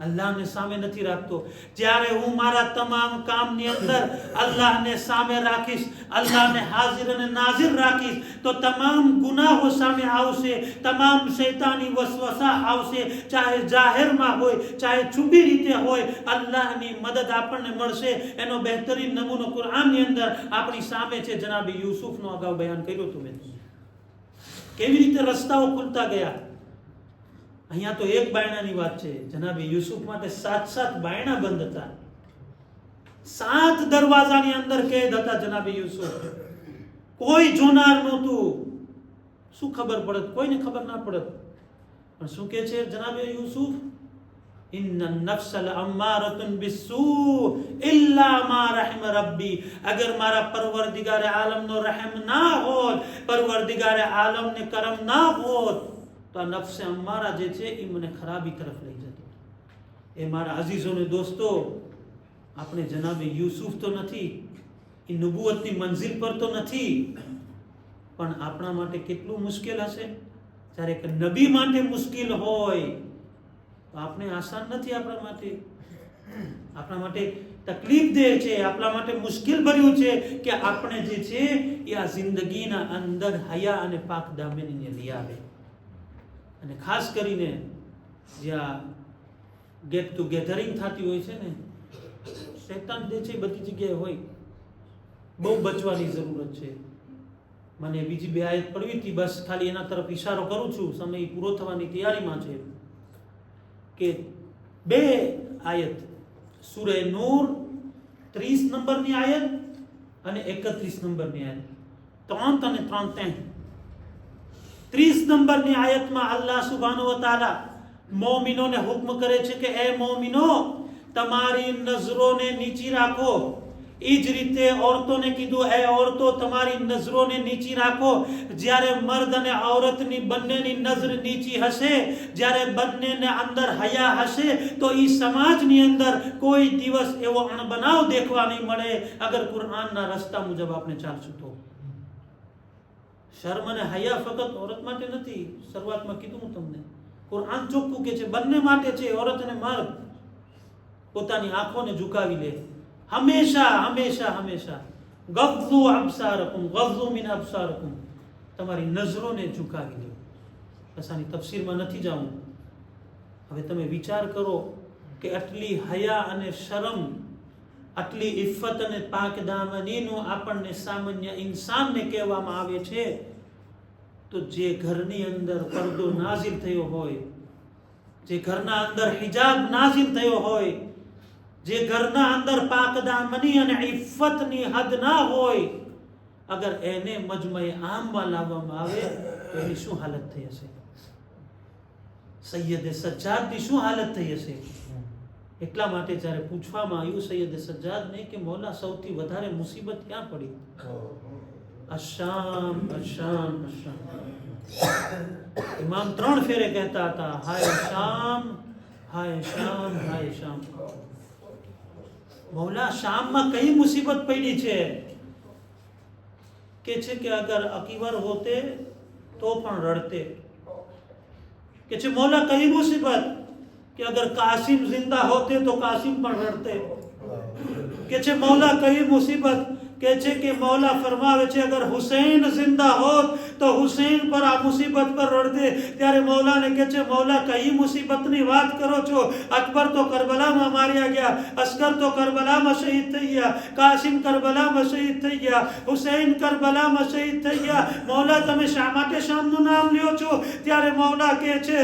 અલ્લાહને સામે નથી રાખતો. જ્યારે હું મારા તમામ કામની અંદર અલ્લાહને સામે રાખીશ, અલ્લાહને હાજર અને નાઝિર રાખીશ, તો તમામ ગુનાહો સામે આવશે, તમામ શૈતાની વસવસા આવશે, ચાહે જાહેરમાં હોય ચાહે છુપી રીતે હોય. અલ્લાહની મદદ આપણને મળશે. એનો બહેતરીન નમૂનો કુરાનની અંદર આપણી સામે છે. જનાબે યુસુફનો અગાઉ બયાન કર્યું હતું મેં, કેવી રીતે રસ્તાઓ ખુલતા ગયા. અહીંયા તો એક બાયણાની વાત છે. જનાબે યુસુફ માટે 7 બાયણા બંધ હતા, 7 દરવાજાની અંદર કેદ હતા જનાબે યુસુફ. કોઈ જોનાર નહોતું. શું ખબર પડત? કોઈને ખબર ના પડત. પણ શું કહે છે જનાબે યુસુફ? ઇન્ન નફ્સ લઅમ્મારતુન બિસ્સૂ ઇલ્લા મા રહમ રબ્બી. અગર મારા પરવરદિગાર આલમનો રહેમ ના હોત, પરવરદિગાર આલમને કરમ ના હોત, તો આ નફ્સે અમ્મારા જે છે એ મને ખરાબી તરફ લઈ જતો. એ મારા અઝીઝોને દોસ્તો, આપણે જનાબે યુસુફ તો નથી, એ નબુવતની મંઝિલ પર તો નથી, પણ આપણા માટે કેટલું મુશ્કેલ હશે. જ્યારે એક નબી માટે મુશ્કેલ હોય તો આપણે આસાન નથી. આપણા માટે તકલીફ દે છે, આપણા માટે મુશ્કેલ ભર્યું છે કે આપણે જે છે એ આ જિંદગીના અંદર હયા અને પાક દામિનીને લઈ આવે. અને ખાસ કરીને જ્યાં ગેટ ટુ ગેધરિંગ થતી હોય છે ને, શૈતાન જે છે બધી જગ્યાએ હોય. બહુ બચવાની જરૂરત છે. મને બીજી 2 આયત પડવી હતી, બસ ખાલી એના તરફ ઇશારો કરું છું, સમય પૂરો થવાની તૈયારીમાં છે. કે 2 આયત સૂરે નૂર 30 નંબરની આયત અને 31 નંબરની આયત, 3 અને 3. 30 નંબરની આયતમાં અલ્લાહ સુબ્હાનહુ વ તઆલા મોમિનોને હુક્મ કરે છે કે એ મોમિનો, તમારી નજરોને નીચી રાખો. એ જ રીતે औरतोને કીધું, એ औरतो તમારી નજરોને નીચી રાખો. જ્યારે મર્દ અને औरतની બંનેની નજર નીચી હશે, જ્યારે બંનેને અંદર હયા હશે, તો એ સમાજની અંદર કોઈ દિવસ એવો અણબનાવ દેખવા નહીં મળે અગર કુરાનના રસ્તા મુજબ આપણે ચાલશું તો. શર્મ અને હયા ફક્ત औरत માટે નથી. શરૂઆતમાં કીધું હું તમને, કુરાન ચોખ્ખું કે છે બંને માટે છે. औरत અને મર્દ પોતાની આંખોને ઝુકાવી લે હંમેશા હંમેશા હંમેશા. ગદ્દુ અબસારકુમ, ગદ્દુ મિન અબસારકુમ, તમારી નજરોને ઝુકાવી લે. બસ આની તફસીરમાં નથી જાઉં. હવે તમે વિચાર કરો કે આટલી હયા અને શરમ, આટલી ઇફ્ફત અને પાકદામનીનું આપણને સામાન્ય ઇન્સાનને કહેવામાં આવે છે, તો જે ઘરની અંદર પડદો નાઝિલ થયો હોય, જે ઘરના અંદર હિજાબ નાઝિલ થયો હોય, જે ઘરના અંદર પાકદામની અને ઇફ્ફતની હદ ના હોય, અગર એને મજમય આમમાં લાવવામાં આવે તો એની શું હાલત થઈ હશે? સૈયદે સજ્જાદની શું હાલત થઈ હશે? એટલા માટે જ્યારે પૂછવામાં આવ્યું સૈયદ સજ્જાદને કે મૌલા સૌથી વધારે મુસીબત ક્યાં પડી? અશામ અશામ અશામ. ઇમામ 3 ફેરે કહેતા હતા, હાય શામ હાય શામ હાય શામ. મૌલા શામમાં કઈ મુસીબત પડી છે? કે છે કે અગર અકબર હોતે તો પણ રડતે. કે છે મૌલા કઈ મુસીબત? कि अगर कासिम जिंदा होते तो कासिम पर रड़ते. के छे मौला कई मुसीबत? के छे कि मौला फरमावे छे अगर हुसैन जिंदा होत तो हुसैन पर आ मुसीबत पर रड़ते. त्यारे मौला ने के छे मौला कई मुसीबतनी વાત કરો છો? અકબર તો કરબલામાં માર્યા ગયા, અસ્કર તો કરબલામાં શહીદ થઈ ગયા, કાસિમ કરબલામાં શહીદ થઈ ગયા, હુસૈન કરબલામાં શહીદ થઈ ગયા. મૌલા તમે શા માટે શામનું નામ લ્યો છો? ત્યારે મૌલા કહે છે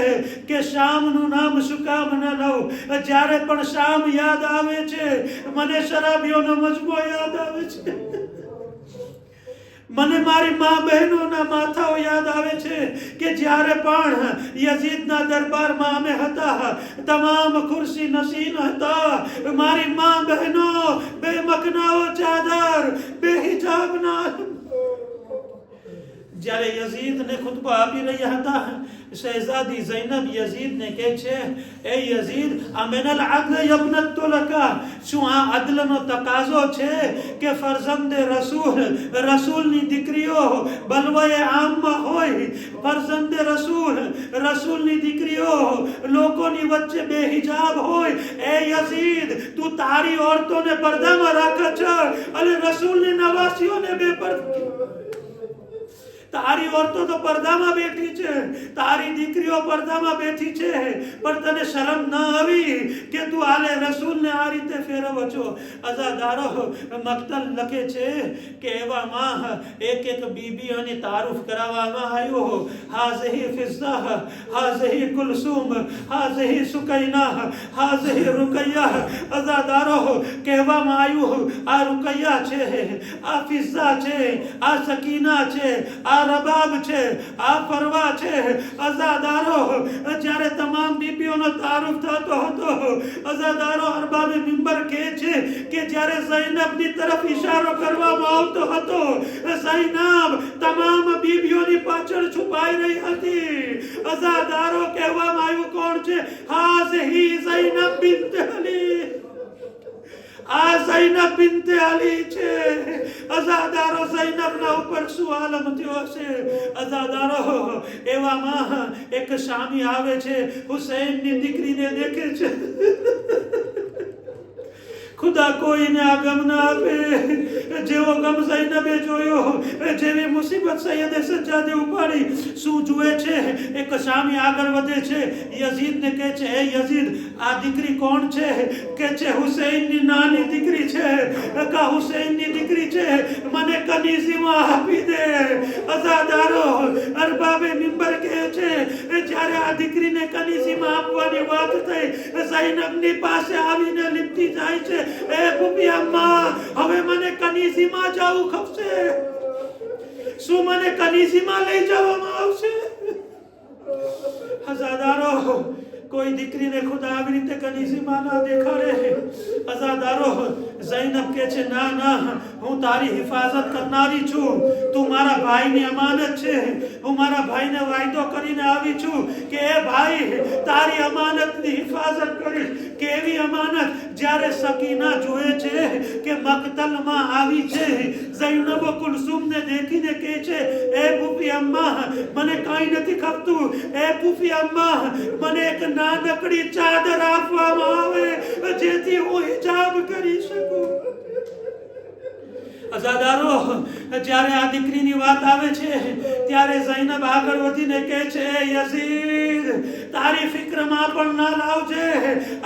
કે શામનું નામ શું કામ ન લઉં? જ્યારે પણ શામ યાદ આવે છે મને શરાબીઓનો મજમો યાદ આવે છે, મને મારી મા બહેનોના માથાઓ યાદ આવે છે કે જ્યારે પણ યઝીદના દરબારમાં અમે હતા, તમામ ખુરશી નશીન હતા, મારી મા બહેનો બે મકનાઓ ચાદર, બે હિજાબના. જ્યારે યઝીદને ખુતબા આપી રહ્યા હતા, શહેઝાદી ઝૈનબ યઝીદને કહે છે, એ યઝીદ અમિનલ અદલ યબનત લકા, શું આ અદલનો તકાજો છે કે ફરઝંદે રસૂલની દીકરીઓ બલવાએ આમમાં હોય, ફરઝંદે રસૂલની દીકરીઓ લોકોની વચ્ચે બેહિજાબ હોય? એ યઝીદ તું તારી औरतोને પડદામાં રાખે છે અને રસૂલની નવાસીઓને બેપરદા. તારી औरतो તો પડદામાં બેઠી છે, તારી દીકરીઓ પડદામાં બેઠી છે, પણ તને શરમ ન આવી કે તું આલે રસૂલને આ રીતે ફેરવો છો? અઝાદારો મક્તલ લખે છે કે એવામાં એક એક બીબીઓની તારુફ કરાવવામાં આવ્યો. હાઝહી ફિઝા, હાઝહી કુલસુમ, હાઝહી સુકૈના, હાઝહી રૂકૈયા. અઝાદારો કહેવામાં આવ્યું આ રૂકૈયા છે, આ ફિઝા છે, આ સકીના છે, આ રબાબ છે, આ ફરવા છે. અઝાદારો જ્યારે તમામ બીબીઓનો તારુફ થતો હતો, અઝાદારો અરબાબે મિંબર કહે છે કે જ્યારે ઝૈનબની તરફ ઇશારો કરવામાં આવતો હતો, ઝૈનબ તમામ બીબીઓની પાછળ છુપાઈ રહી હતી. અઝાદારો કહેવામાં આવ્યું કોણ છે? હાઝહી ઝૈનબ બિન્ટ અલી, આ ઝૈનબ બિન્ટ અલી છે. અઝાદારો ઝૈનબના ઉપર શું આલમ થયો છે? અઝાદારો એવામાં એક શામી આવે છે, હુસૈનની દીકરીને દેખે છે. ખુદા કોઈને આ ગમ ના આપે જેવો ગમ ઝૈનબે જોયો, જેવી મુસીબત સૈયદે સજ્જાદે ઉપાડી. શું જુએ છે? એક શામી આગળ વધે છે, યઝીદને કહે છે, એ યઝીદ આ દીકરી કોણ છે? કે છે હુસૈનની નાની દીકરી છે, કા હુસૈનની દીકરી છે, મને કનીઝીમાં આપી દે. અઝાદારો અરબાબે મિંબર કહે છે જ્યારે આ દીકરીને કનીઝીમાં આપવાની વાત થઈ, ઝૈનબની પાસે આવીને લીપટી જાય છે, એ ભૂપી અમ્મા હવે મને કનીઝીમાં જવું ખપશે. શું મને કનીઝીમાં લઈ જવામાં આવશે? અઝાદારો કોઈ દીકરીને ખુદા આવી રીતે કનીઝીમાં ના દેખાડે. અઝાદારો ઝૈનબ કહે છે ના ના, હું તારી હિફાજત કરનારી છું, તું મારા ભાઈની અમાનત છે, હું મારા ભાઈને વાયદો કરીને આવી છું કે એ ભાઈ તારી અમાનતની હિફાજત કરીશ. કેવી અમાનત? જ્યારે સકીના જોવે છે કે મક્તલમાં આવી છે, ઝૈનબ કુલસુમને દેખીને કહે છે, એ ફૂફી અમ્મા મને કાંઈ નથી ખપતું, એ ફૂફી અમ્મા મને એક નાનકડી ચાદર આપવામાં આવે જેથી હું હિજાબ કરી શકું. અઝાદારો, જ્યારે આ દીકરીની વાત આવે છે ત્યારે ઝૈનબ આગળ વધીને કહે છે, યઝીદ તારી ફિક્રમાં પણ ના લાવજે,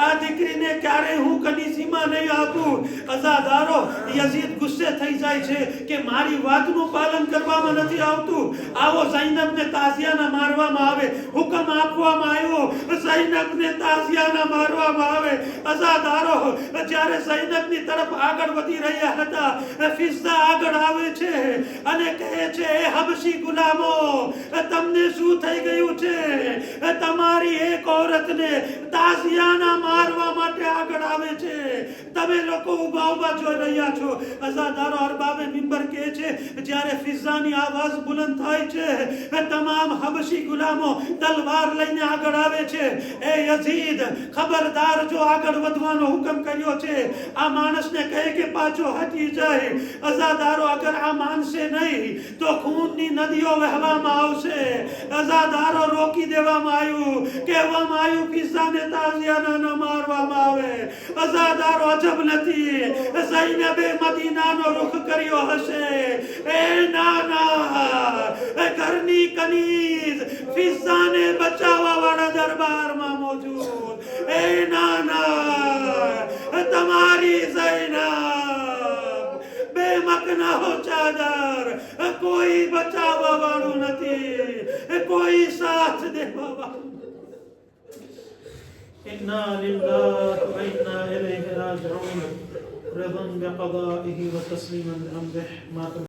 આ દીકરીને ક્યારે હું કનીસીમાં નહીં આપું. અઝાદારો, યઝીદ ગુસ્સે થઈ જાય છે કે મારી વાતનું પાલન કરવામાં નથી આવતું. આવો ઝૈનબને તાઝિયાના મારવામાં આવે. હુકમ આપવામાં આવ્યો ઝૈનબને તાઝિયાના મારવામાં આવે. અઝાદારો, જ્યારે ઝૈનબની તરફ આગળ વધી રહ્યા હતા, ફિઝા આગળ આવે છે અને કહે છે, એ હબશી ગુલામો તમને શું થઈ ગયું છે? તમારી એક ઓરતને તાઝિયાના મારવા માટે આગળ આવે છે, તમે લોકો ઉભા ઉભા જોઈ રહ્યા છો. અઝાદારો અરબાબે મિંબર કહે છે, જ્યારે ફિઝાની આવાજ બુલંદ થાય છે તમામ હબશી ગુલામો તલવાર લઈને આગળ આવે છે. એ યઝીદ ખબરદાર, જો આગળ વધવાનો હુકમ કર્યો છે આ માણસને કહે કે પાછો હટી જાય. અઝાદારો, અગર આ માનશે નહીં તો ખૂનની નદીઓ વહેવામાં આવશે. અઝાદારો, રોકી દેવામાં આવ્યું, કહેવામાં આવ્યું ફિઝાને તાઝિયાના ન મારવામાં આવે. અઝાદારો, અજબ નથી ઝૈનબે મદીનાનો રૂખ કર્યો હશે. એ નાના ઘરની કનીઝ ફિઝાને બચાવવા વાળા દરબારમાં મોજૂદ. એ નાના તમારી ઝૈનબ બેમકના હો ચાદર, કોઈ બચાવવા વાળું નથી, કોઈ સાથ દેવા વાળું. ઇન્ના લિલ્લાહિ વ ઇન્ના ઇલૈહિ રાજિઉન. રદન બિक़દાઇહી વ તસ્લીમન બિઅમ્રિહી.